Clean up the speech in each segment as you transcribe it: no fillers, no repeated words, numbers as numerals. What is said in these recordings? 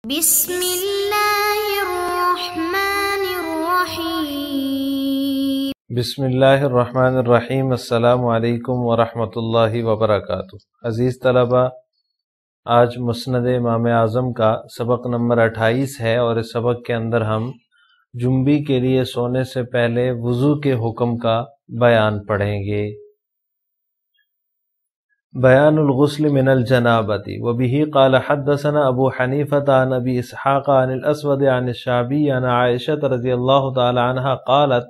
بسم اللہ الرحمن الرحیم۔ بسم اللہ الرحمن الرحیم۔ السلام علیکم ورحمۃ اللہ وبرکاتہ۔ عزیز طلبہ، آج مسند امام اعظم کا سبق نمبر 28 ہے، اور اس سبق کے اندر ہم جنبی کے لیے سونے سے پہلے وضو کے حکم کا بیان پڑھیں گے۔ بیان الغسل من الجنابۃ وبہ قال حدثنا ابو حنیفۃ عن ابی اسحاق عن الاسود عن الشعبی عن عائشہ رضی اللہ تعالی عنہا قالت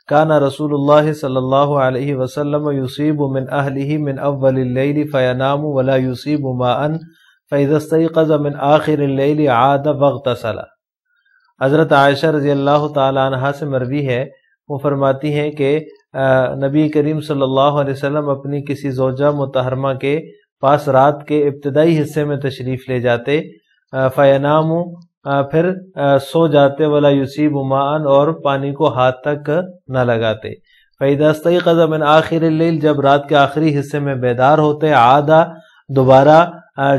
كان رسول اللہ صلی اللہ علیہ وسلم يصيب من اہلہ من اول اللیل فینام ولا يصيب ماء فاذا استيقظ من آخر اللیل عاد واغتسل۔ حضرت عائشہ رضی اللہ تعالی عنہا سے مروی ہے، وہ فرماتی ہیں کہ نبی کریم صلی اللہ علیہ وسلم اپنی کسی زوجہ متحرمہ کے پاس رات کے ابتدائی حصے میں تشریف لے جاتے، فینام پھر سو جاتے، ولا یصیب ماء اور پانی کو ہاتھ تک نہ لگاتے، فاذا استيقظ من آخر اللیل جب رات کے آخری حصے میں بیدار ہوتے، عادہ دوبارہ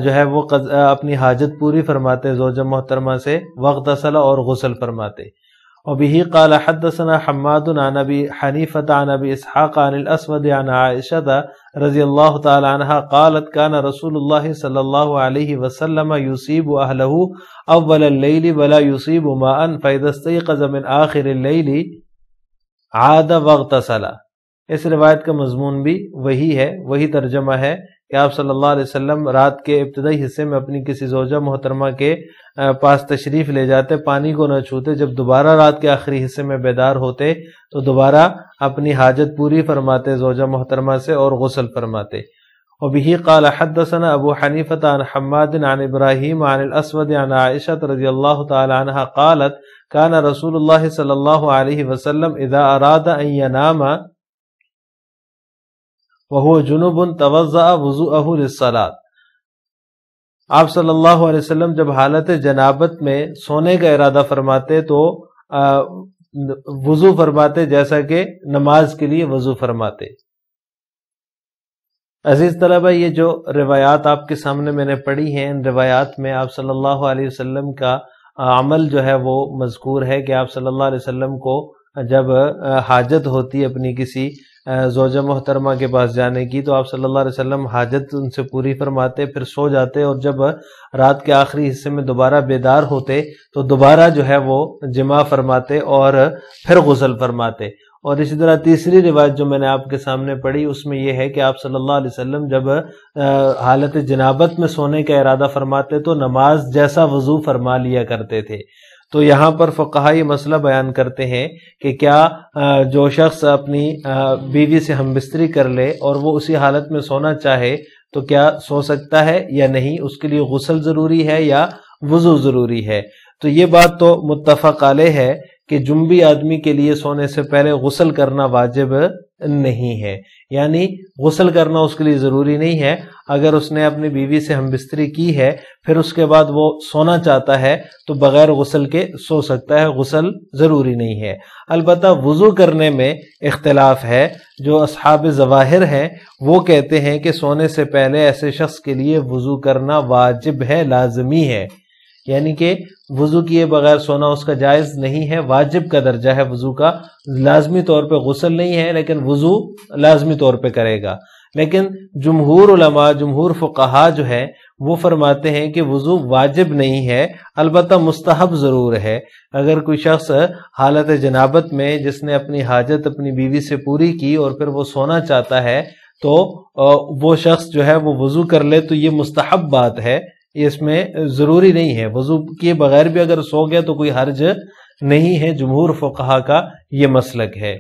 جو ہے وہ اپنی حاجت پوری فرماتے زوجہ محترمہ سے، واغتسل اور غسل فرماتے۔ وبه قال حدثنا حماد عن ابي حنيفة عن ابي اسحاق عن الاسود عن عائشة رضي الله تعالى عنها قالت كان رسول الله صلى الله عليه وسلم يصيب اهله اول الليل ولا يصيب ماء فاذا استيقظ من اخر الليل عاد واغتسل۔ اس روایت کا مضمون بھی وہی ہے، وہی ترجمہ ہے کہ آپ صلی اللہ علیہ وسلم رات کے ابتدائی حصے میں اپنی کسی زوجہ محترمہ کے پاس تشریف لے جاتے، پانی کو نہ چھوتے، جب دوبارہ رات کے آخری حصے میں بیدار ہوتے تو دوبارہ اپنی حاجت پوری فرماتے زوجہ محترمہ سے اور غسل فرماتے۔ وبه قال حدثنا ابو حنیفة عن حماد عن ابراہیم عن الاسود عن عائشة رضی اللہ تعالی عنہ قالت كان رسول اللہ صلی اللہ علیہ وسلم اذا اراد ان ينام وهو جنوب توضأ وضوءه للصلاة۔ آپ صلی اللہ علیہ وسلم جب حالت جنابت میں سونے کا ارادہ فرماتے تو وضو فرماتے جیسا کہ نماز کے لیے وضو فرماتے۔ عزیز طلبہ، یہ جو روایات آپ کے سامنے میں نے پڑھی ہیں، ان روایات میں آپ صلی اللہ علیہ وسلم کا عمل جو ہے وہ مذکور ہے کہ آپ صلی اللہ علیہ وسلم کو جب حاجت ہوتی اپنی کسی زوجہ محترمہ کے پاس جانے کی تو آپ صلی اللہ علیہ وسلم حاجت ان سے پوری فرماتے، پھر سو جاتے، اور جب رات کے آخری حصے میں دوبارہ بیدار ہوتے تو دوبارہ جو ہے وہ جماع فرماتے اور پھر غسل فرماتے۔ اور اسی طرح تیسری روایت جو میں نے آپ کے سامنے پڑھی، اس میں یہ ہے کہ آپ صلی اللہ علیہ وسلم جب حالت جنابت میں سونے کا ارادہ فرماتے تو نماز جیسا وضو فرما لیا کرتے تھے۔ تو یہاں پر فقہا یہ مسئلہ بیان کرتے ہیں کہ کیا جو شخص اپنی بیوی سے ہم بستری کر لے اور وہ اسی حالت میں سونا چاہے تو کیا سو سکتا ہے یا نہیں، اس کے لیے غسل ضروری ہے یا وضو ضروری ہے؟ تو یہ بات تو متفق علیہ ہے کہ جنبی آدمی کے لیے سونے سے پہلے غسل کرنا واجب نہیں ہے، یعنی غسل کرنا اس کے لیے ضروری نہیں ہے۔ اگر اس نے اپنی بیوی سے ہم بستری کی ہے پھر اس کے بعد وہ سونا چاہتا ہے تو بغیر غسل کے سو سکتا ہے، غسل ضروری نہیں ہے۔ البتہ وضو کرنے میں اختلاف ہے۔ جو اصحاب ظواہر ہیں وہ کہتے ہیں کہ سونے سے پہلے ایسے شخص کے لیے وضو کرنا واجب ہے، لازمی ہے، یعنی کہ وضو کیے بغیر سونا اس کا جائز نہیں ہے، واجب کا درجہ ہے وضو کا، لازمی طور پہ غسل نہیں ہے لیکن وضو لازمی طور پہ کرے گا۔ لیکن جمہور علماء، جمہور فقہا جو ہے وہ فرماتے ہیں کہ وضو واجب نہیں ہے، البتہ مستحب ضرور ہے۔ اگر کوئی شخص حالت جنابت میں جس نے اپنی حاجت اپنی بیوی سے پوری کی اور پھر وہ سونا چاہتا ہے تو وہ شخص جو ہے وہ وضو کر لے تو یہ مستحب بات ہے، اس میں ضروری نہیں ہے۔ وضو کیے بغیر بھی اگر سو گیا تو کوئی حرج نہیں ہے، جمہور فقہا کا یہ مسلک ہے۔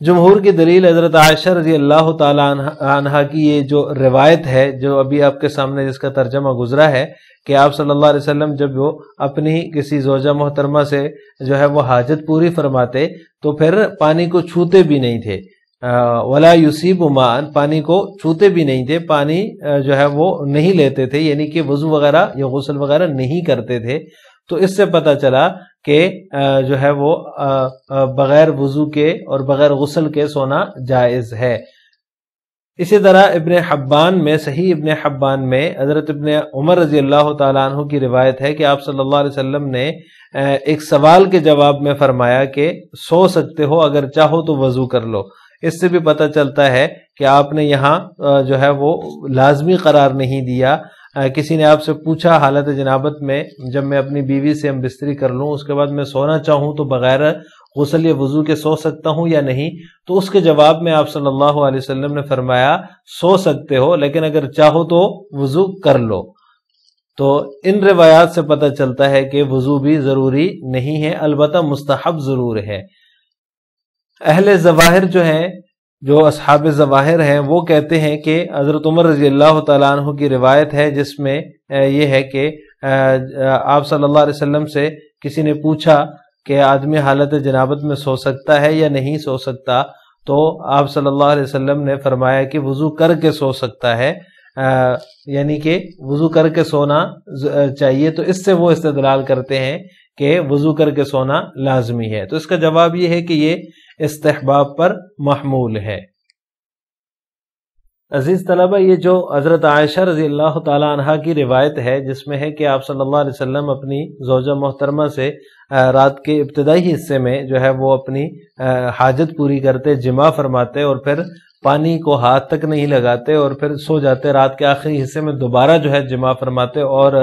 جمہور کی دلیل حضرت عائشہ رضی اللہ تعالی عنہ کی یہ جو روایت ہے جو ابھی آپ کے سامنے جس کا ترجمہ گزرا ہے کہ آپ صلی اللہ علیہ وسلم جب وہ اپنی کسی زوجہ محترمہ سے جو ہے وہ حاجت پوری فرماتے تو پھر پانی کو چھوتے بھی نہیں تھے، ولا یصیب ماء، پانی کو چھوتے بھی نہیں تھے، پانی جو ہے وہ نہیں لیتے تھے، یعنی کہ وضو وغیرہ یا غسل وغیرہ نہیں کرتے تھے۔ تو اس سے پتہ چلا کہ جو ہے وہ بغیر وضو کے اور بغیر غسل کے سونا جائز ہے۔ اسی طرح ابن حبان میں، صحیح ابن حبان میں حضرت ابن عمر رضی اللہ تعالیٰ عنہ کی روایت ہے کہ آپ صلی اللہ علیہ وسلم نے ایک سوال کے جواب میں فرمایا کہ سو سکتے ہو، اگر چاہو تو وضو کر لو۔ اس سے بھی پتہ چلتا ہے کہ آپ نے یہاں جو ہے وہ لازمی قرار نہیں دیا۔ کسی نے آپ سے پوچھا حالت جنابت میں، جب میں اپنی بیوی سے ہم بستری کر لوں اس کے بعد میں سونا چاہوں تو بغیر غسل یا وضو کے سو سکتا ہوں یا نہیں، تو اس کے جواب میں آپ صلی اللہ علیہ وسلم نے فرمایا سو سکتے ہو، لیکن اگر چاہو تو وضو کر لو۔ تو ان روایات سے پتہ چلتا ہے کہ وضو بھی ضروری نہیں ہے، البتہ مستحب ضرور ہے۔ اہل ظواہر جو ہیں، جو اصحاب ظواہر ہیں، وہ کہتے ہیں کہ حضرت عمر رضی اللہ تعالیٰ عنہ کی روایت ہے جس میں یہ ہے کہ آپ صلی اللہ علیہ وسلم سے کسی نے پوچھا کہ آدمی حالت جنابت میں سو سکتا ہے یا نہیں سو سکتا، تو آپ صلی اللہ علیہ وسلم نے فرمایا کہ وضو کر کے سو سکتا ہے، یعنی کہ وضو کر کے سونا چاہیے۔ تو اس سے وہ استدلال کرتے ہیں کہ وضو کر کے سونا لازمی ہے۔ تو اس کا جواب یہ ہے کہ یہ استحباب پر محمول ہے۔ عزیز طلبہ، یہ جو حضرت عائشہ رضی اللہ تعالی عنہا کی روایت ہے جس میں ہے کہ آپ صلی اللہ علیہ وسلم اپنی زوجہ محترمہ سے رات کے ابتدائی حصے میں جو ہے وہ اپنی حاجت پوری کرتے، جماع فرماتے اور پھر پانی کو ہاتھ تک نہیں لگاتے اور پھر سو جاتے، رات کے آخری حصے میں دوبارہ جو ہے جماع فرماتے اور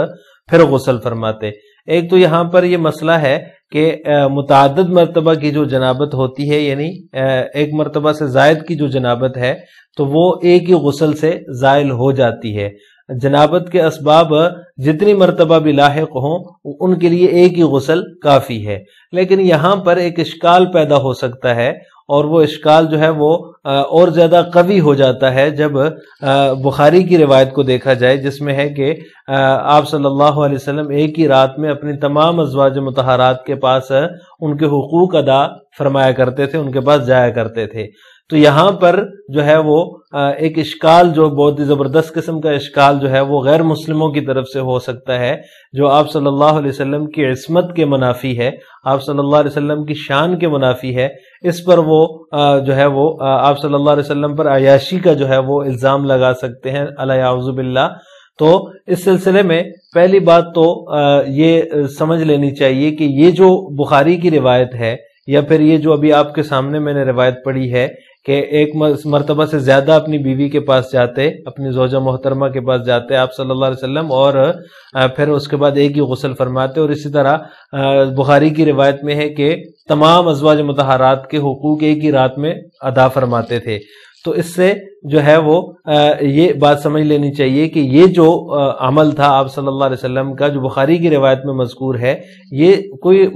پھر غسل فرماتے۔ ایک تو یہاں پر یہ مسئلہ ہے کہ متعدد مرتبہ کی جو جنابت ہوتی ہے، یعنی ایک مرتبہ سے زائد کی جو جنابت ہے تو وہ ایک ہی غسل سے زائل ہو جاتی ہے۔ جنابت کے اسباب جتنی مرتبہ بھی لاحق ہوں ان کے لیے ایک ہی غسل کافی ہے، لیکن یہاں پر ایک اشکال پیدا ہو سکتا ہے، اور وہ اشکال جو ہے وہ اور زیادہ قوی ہو جاتا ہے جب بخاری کی روایت کو دیکھا جائے جس میں ہے کہ آپ صلی اللہ علیہ وسلم ایک ہی رات میں اپنی تمام ازواج مطہرات کے پاس ان کے حقوق ادا فرمایا کرتے تھے، ان کے پاس جایا کرتے تھے۔ تو یہاں پر جو ہے وہ ایک اشکال، جو بہت ہی زبردست قسم کا اشکال جو ہے وہ غیر مسلموں کی طرف سے ہو سکتا ہے، جو آپ صلی اللہ علیہ وسلم کی عصمت کے منافی ہے، آپ صلی اللہ علیہ وسلم کی شان کے منافی ہے۔ اس پر وہ جو ہے وہ آپ صلی اللہ علیہ وسلم پر عیاشی کا جو ہے وہ الزام لگا سکتے ہیں، الیعوذ باللہ۔ تو اس سلسلے میں پہلی بات تو یہ سمجھ لینی چاہیے کہ یہ جو بخاری کی روایت ہے، یا پھر یہ جو ابھی آپ کے سامنے میں نے روایت پڑھی ہے کہ ایک مرتبہ سے زیادہ اپنی بیوی کے پاس جاتے، اپنی زوجہ محترمہ کے پاس جاتے آپ صلی اللہ علیہ وسلم، اور پھر اس کے بعد ایک ہی غسل فرماتے، اور اسی طرح بخاری کی روایت میں ہے کہ تمام ازواج مطہرات کے حقوق ایک ہی رات میں ادا فرماتے تھے۔ تو اس سے جو ہے وہ یہ بات سمجھ لینی چاہیے کہ یہ جو عمل تھا آپ صلی اللہ علیہ وسلم کا، جو بخاری کی روایت میں مذکور ہے، یہ کوئی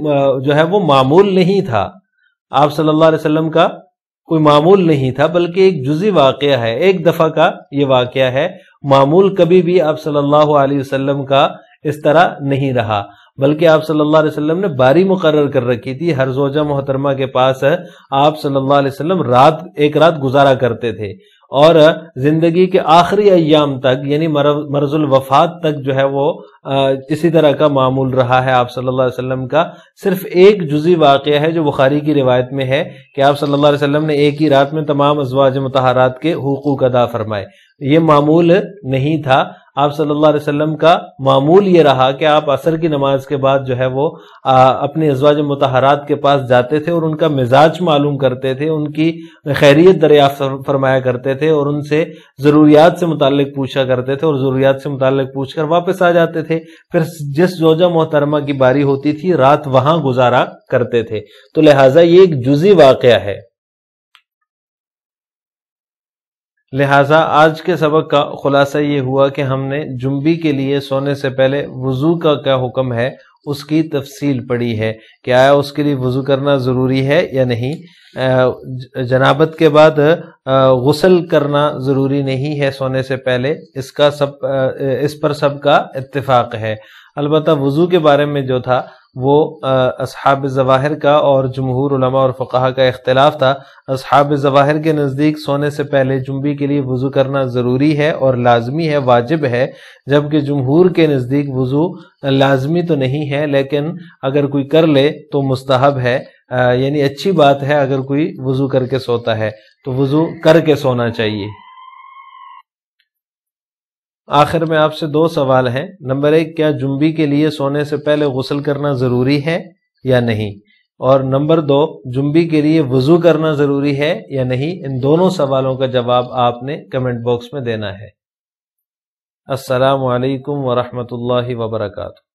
جو ہے وہ معمول نہیں تھا، آپ صلی اللہ علیہ وسلم کا کوئی معمول نہیں تھا، بلکہ ایک جزئی واقعہ ہے، ایک دفعہ کا یہ واقعہ ہے۔ معمول کبھی بھی آپ صلی اللہ علیہ وسلم کا اس طرح نہیں رہا، بلکہ آپ صلی اللہ علیہ وسلم نے باری مقرر کر رکھی تھی، ہر زوجہ محترمہ کے پاس آپ صلی اللہ علیہ وسلم ایک رات گزارا کرتے تھے، اور زندگی کے آخری ایام تک، یعنی مرض الوفات تک جو ہے وہ اسی طرح کا معمول رہا ہے آپ صلی اللہ علیہ وسلم کا۔ صرف ایک جزئی واقعہ ہے جو بخاری کی روایت میں ہے کہ آپ صلی اللہ علیہ وسلم نے ایک ہی رات میں تمام ازواج مطہرات کے حقوق ادا فرمائے، یہ معمول نہیں تھا۔ آپ صلی اللہ علیہ وسلم کا معمول یہ رہا کہ آپ عصر کی نماز کے بعد جو ہے وہ اپنے ازواج مطہرات کے پاس جاتے تھے اور ان کا مزاج معلوم کرتے تھے، ان کی خیریت دریافت فرمایا کرتے تھے، اور ان سے ضروریات سے متعلق پوچھا کرتے تھے، اور ضروریات سے متعلق پوچھ کر واپس آ جاتے تھے۔ پھر جس زوجہ محترمہ کی باری ہوتی تھی رات وہاں گزارا کرتے تھے۔ تو لہٰذا یہ ایک جزئی واقعہ ہے۔ لہٰذا آج کے سبق کا خلاصہ یہ ہوا کہ ہم نے جنبی کے لیے سونے سے پہلے وضو کا کیا حکم ہے اس کی تفصیل پڑھی ہے کہ آیا اس کے لیے وضو کرنا ضروری ہے یا نہیں۔ جنابت کے بعد غسل کرنا ضروری نہیں ہے سونے سے پہلے، اس پر سب کا اتفاق ہے۔ البتہ وضو کے بارے میں جو تھا وہ اصحاب ظواہر کا اور جمہور علماء اور فقہا کا اختلاف تھا۔ اصحاب ظواہر کے نزدیک سونے سے پہلے جنبی کے لیے وضو کرنا ضروری ہے اور لازمی ہے، واجب ہے، جبکہ جمہور کے نزدیک وضو لازمی تو نہیں ہے، لیکن اگر کوئی کر لے تو مستحب ہے، یعنی اچھی بات ہے۔ اگر کوئی وضو کر کے سوتا ہے تو وضو کر کے سونا چاہیے۔ آخر میں آپ سے 2 سوال ہیں۔ نمبر 1، کیا جنبی کے لیے سونے سے پہلے غسل کرنا ضروری ہے یا نہیں؟ اور نمبر 2، جنبی کے لیے وضو کرنا ضروری ہے یا نہیں؟ ان دونوں سوالوں کا جواب آپ نے کمنٹ باکس میں دینا ہے۔ السلام علیکم ورحمۃ اللہ وبرکاتہ۔